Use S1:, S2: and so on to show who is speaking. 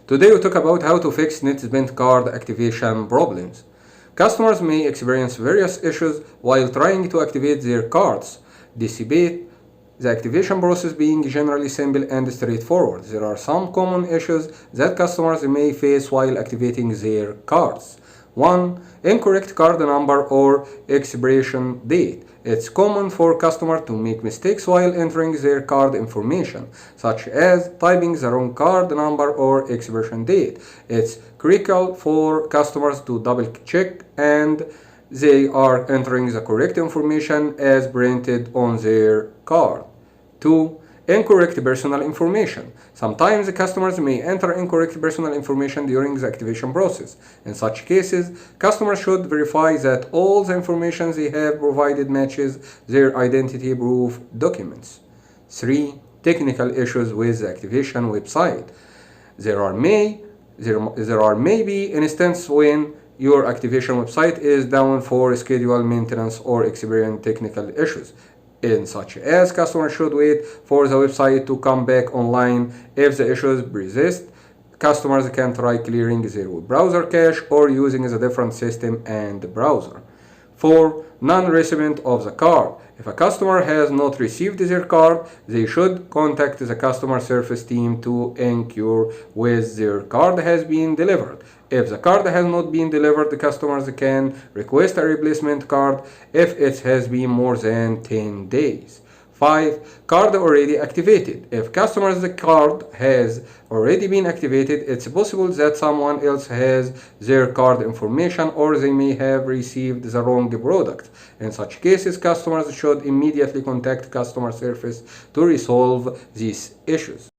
S1: Today we talk about how to fix NetSpend card activation problems. Customers may experience various issues while trying to activate their cards, despite the activation process being generally simple and straightforward. There are some common issues that customers may face while activating their cards. 1. Incorrect card number or expiration date. It's common for customers to make mistakes while entering their card information, such as typing the wrong card number or expiration date. It's critical for customers to double check and they are entering the correct information as printed on their card. 2. Incorrect personal information. Sometimes the customers may enter incorrect personal information during the activation process. In such cases, customers should verify that all the information they have provided matches their identity proof documents. 3. Technical issues with the activation website. There are maybe instances when your activation website is down for scheduled maintenance or experience technical issues. In such as customers should wait for the website to come back online. If the issues persist, customers can try clearing their web browser cache or using a different system and browser. 4. Non-recipient of the card. If a customer has not received their card, they should contact the customer service team to ensure whether their card has been delivered. If the card has not been delivered, the customers can request a replacement card if it has been more than 10 days. 5. Card already activated. If customer's card has already been activated, it's possible that someone else has their card information or they may have received the wrong product. In such cases, customers should immediately contact customer service to resolve these issues.